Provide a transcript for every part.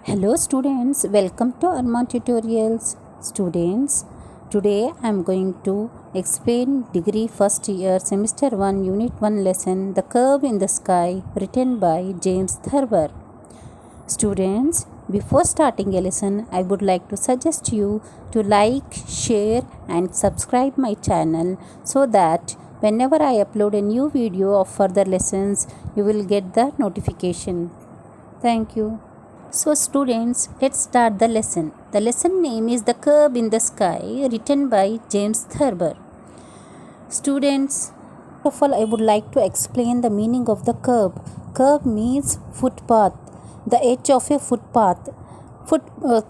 Hello students, welcome to Arman Tutorials. Students, today I am going to explain degree first year semester 1 unit 1 lesson The Curve in the Sky written by James Thurber. Students, before starting a lesson, I would like to suggest you to like, share and subscribe my channel so that whenever I upload a new video of further lessons, you will get the notification. Thank you. So students, let's start the lesson. The lesson name is The Curve in the Sky, written by James Thurber. Students, first of all I would like to explain the meaning of the curve. Curve means footpath, the edge of a footpath.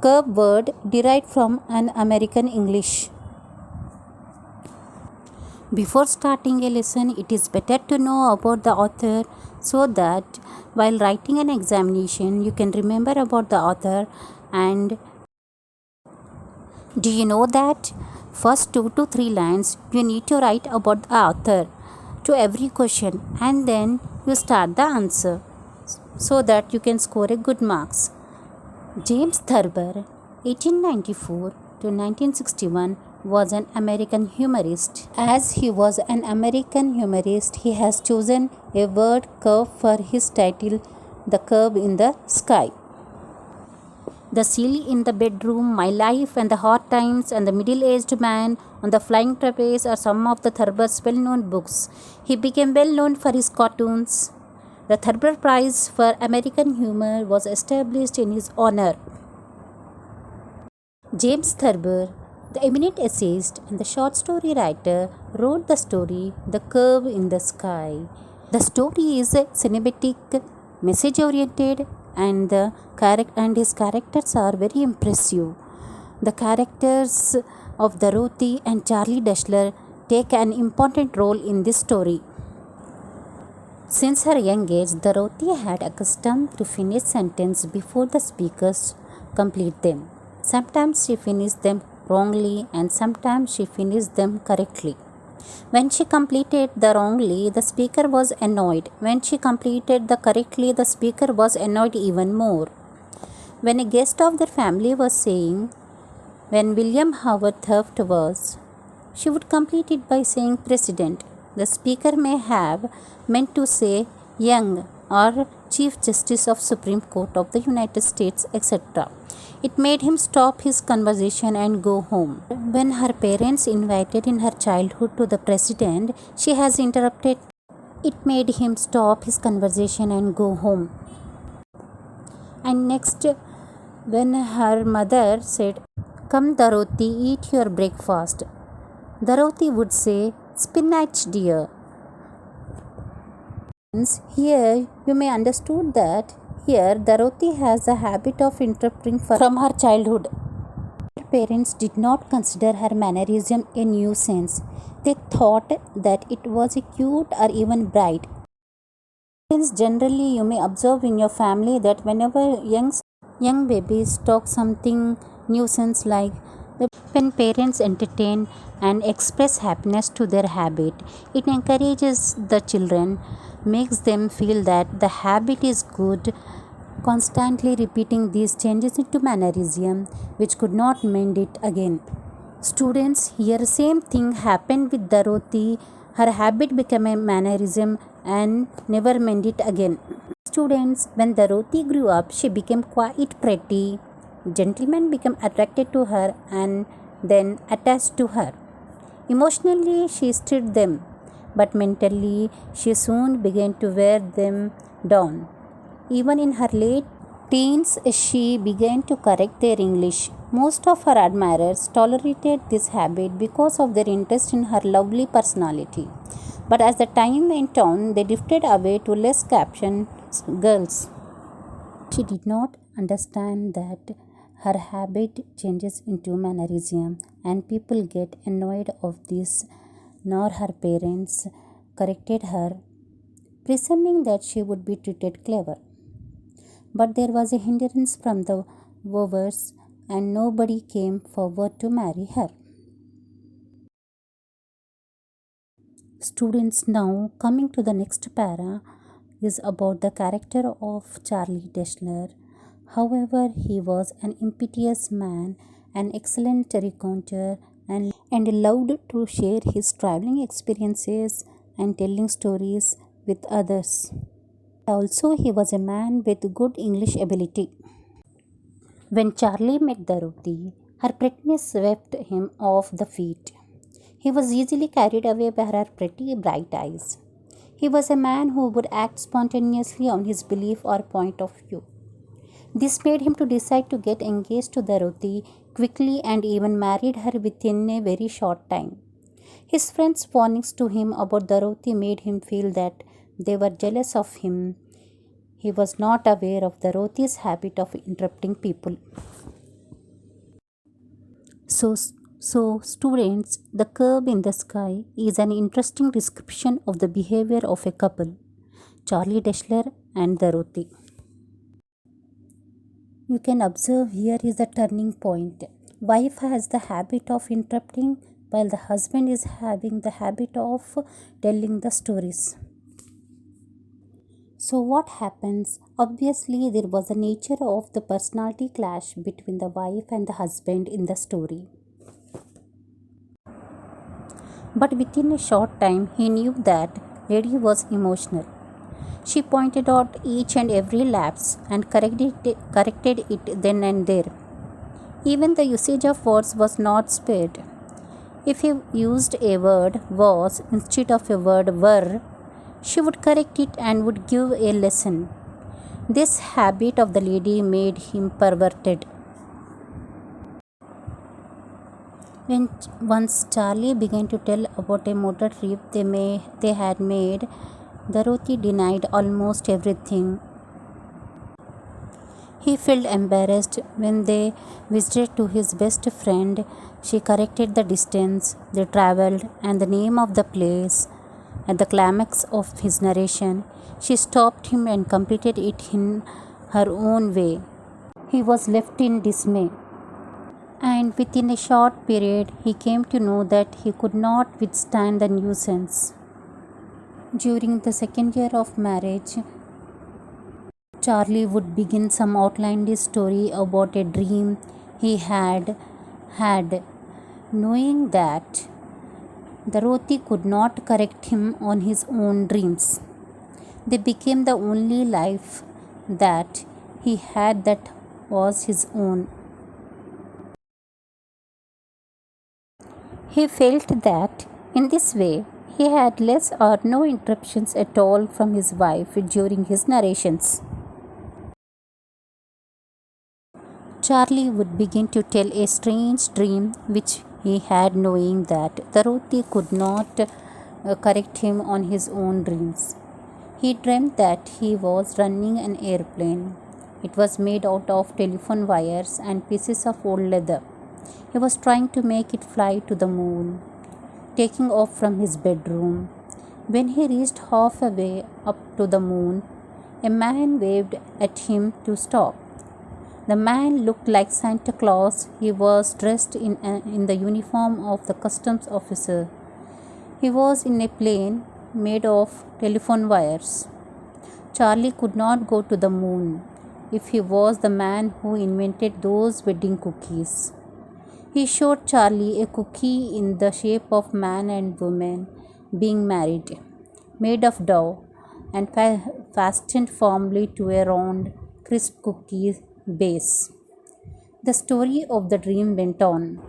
Curve word derived from an American English. Before starting a lesson, it is better to know about the author so that while writing an examination, you can remember about the author. And do you know that first 2 to 3 lines you need to write about the author to every question, and then you start the answer so that you can score a good marks. James Thurber, 1894 to 1961, was an American humorist. As he was an American humorist, he has chosen a word curve for his title, The Curve in the Sky. The Silly in the Bedroom, My Life and the Hard Times, and The Middle-Aged Man on the Flying Trapeze are some of the Thurber's well-known books. He became well-known for his cartoons. The Thurber Prize for American Humor was established in his honor. James Thurber, the eminent essayist and the short story writer, wrote the story The Curve in the Sky. The story is cinematic, message-oriented, and his characters are very impressive. The characters of Dorothy and Charlie Deshler take an important role in this story. Since her young age, Dorothy had accustomed to finish sentences before the speakers complete them. Sometimes she finished them wrongly and sometimes she finished them correctly. When she completed the wrongly, the speaker was annoyed. When she completed the correctly, the speaker was annoyed even more. When a guest of their family was saying, when William Howard Taft was, she would complete it by saying President. The speaker may have meant to say Young or Chief Justice of Supreme Court of the United States, etc. It made him stop his conversation and go home. When her parents invited in her childhood to the president, she has interrupted. It made him stop his conversation and go home. And next, when her mother said, Come Dorothy, eat your breakfast, Dorothy would say, Spinach dear. Here you may understood that here Dorothy has a habit of interrupting from her childhood. Her parents did not consider her mannerism a nuisance. They thought that it was cute or even bright. Since generally you may observe in your family that whenever young babies talk something nuisance like when parents entertain and express happiness to their habit, it encourages the children, makes them feel that the habit is good. Constantly repeating these changes into mannerism, which could not mend it again. Students, here same thing happened with Dorothy. Her habit became a mannerism and never mend it again. Students, when Dorothy grew up, she became quite pretty. Gentlemen became attracted to her and then attached to her. Emotionally, she stirred them, but mentally, she soon began to wear them down. Even in her late teens, she began to correct their English. Most of her admirers tolerated this habit because of their interest in her lovely personality. But as the time went on, they drifted away to less captioned girls. She did not understand that her habit changes into mannerism and people get annoyed of this, nor her parents corrected her, presuming that she would be treated clever. But there was a hindrance from the Wovers and nobody came forward to marry her. Students, now coming to the next para is about the character of Charlie Deshler. However, he was an impetuous man, an excellent recounter, and loved to share his traveling experiences and telling stories with others. Also, he was a man with good English ability. When Charlie met Dorothy, her prettiness swept him off the feet. He was easily carried away by her pretty bright eyes. He was a man who would act spontaneously on his belief or point of view. This made him to decide to get engaged to Dorothy quickly and even married her within a very short time. His friends' warnings to him about Dorothy made him feel that they were jealous of him. He was not aware of Dorothy's habit of interrupting people. So, so, students, The Curve in the Sky is an interesting description of the behavior of a couple, Charlie Deshler and Dorothy. You can observe here is the turning point. Wife has the habit of interrupting while the husband is having the habit of telling the stories. So what happens? Obviously there was a nature of the personality clash between the wife and the husband in the story. But within a short time he knew that lady was emotional. She pointed out each and every lapse and corrected it then and there. Even the usage of words was not spared. If he used a word was instead of a word were, she would correct it and would give a lesson. This habit of the lady made him perverted. When once Charlie began to tell about a motor trip they had made, Dorothy denied almost everything. He felt embarrassed when they visited to his best friend. She corrected the distance they traveled and the name of the place. At the climax of his narration, she stopped him and completed it in her own way. He was left in dismay. And within a short period, he came to know that he could not withstand the nuisance. During the second year of marriage, Charlie would begin some outlandish story about a dream he had, knowing that Dorothy could not correct him on his own dreams. They became the only life that he had that was his own. He felt that in this way he had less or no interruptions at all from his wife during his narrations. Charlie would begin to tell a strange dream which he had, knowing that Dorothy could not correct him on his own dreams. He dreamt that he was running an airplane. It was made out of telephone wires and pieces of old leather. He was trying to make it fly to the moon, taking off from his bedroom. When he reached halfway up to the moon, a man waved at him to stop. The man looked like Santa Claus. He was dressed in the uniform of the customs officer. He was in a plane made of telephone wires. Charlie could not go to the moon if he was the man who invented those wedding cookies. He showed Charlie a cookie in the shape of man and woman being married, made of dough and fastened firmly to a round, crisp cookie base. The story of the dream went on.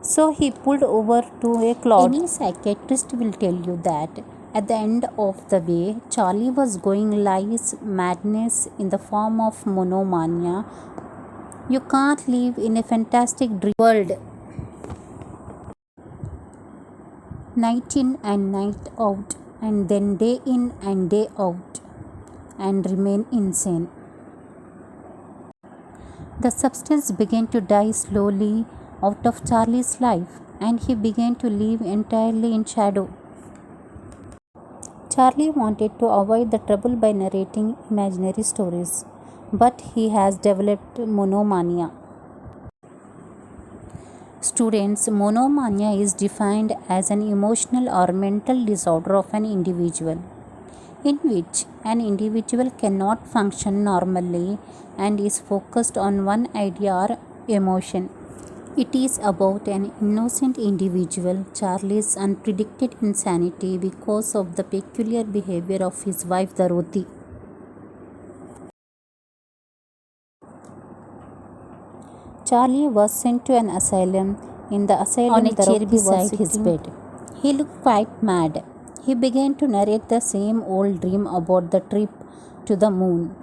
So he pulled over to a cloud. Any psychiatrist will tell you that at the end of the way, Charlie was going lies madness in the form of monomania. You can't live in a fantastic dream world night in and night out and then day in and day out and remain insane. The substance began to die slowly out of Charlie's life and he began to live entirely in shadow. Charlie wanted to avoid the trouble by narrating imaginary stories, but he has developed monomania. Students, monomania is defined as an emotional or mental disorder of an individual. in which an individual cannot function normally and is focused on one idea or emotion. It is about an innocent individual, Charlie's unpredicted insanity because of the peculiar behavior of his wife Dorothy. Charlie was sent to an asylum. In the asylum, on a chair beside his bed. He looked quite mad. He began to narrate the same old dream about the trip to the moon.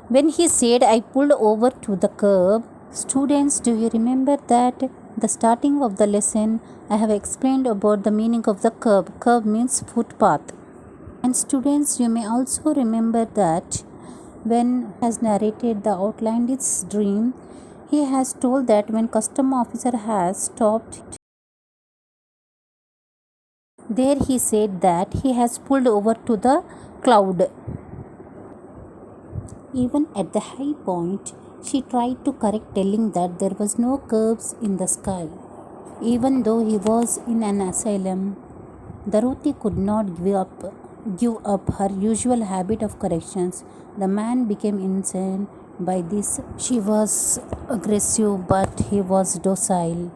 When he said, "I pulled over to the curb," students, do you remember that? The starting of the lesson, I have explained about the meaning of the curb. Curb means footpath. And students, you may also remember that when he has narrated the outlandish dream, he has told that when custom officer has stopped there, he said that he has pulled over to the cloud. Even at the high point, she tried to correct, telling that there was no curves in the sky. Even though he was in an asylum, Dorothy could not give up her usual habit of corrections. The man became insane by this. She was aggressive, but he was docile.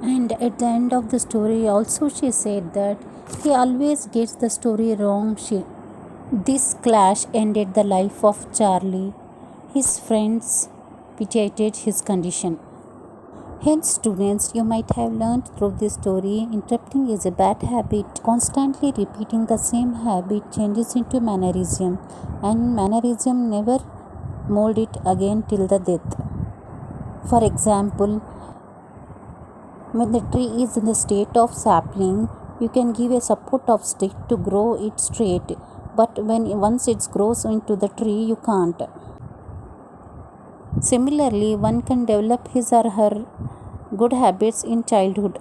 And at the end of the story, also she said that he always gets the story wrong. This clash ended the life of Charlie. His friends pitied his condition. Hence, students, you might have learned through this story, interrupting is a bad habit. Constantly repeating the same habit changes into mannerism, and mannerism never mold it again till the death. For example, when the tree is in the state of sapling, you can give a support of stick to grow it straight, but once it grows into the tree, you can't. Similarly, one can develop his or her good habits in childhood.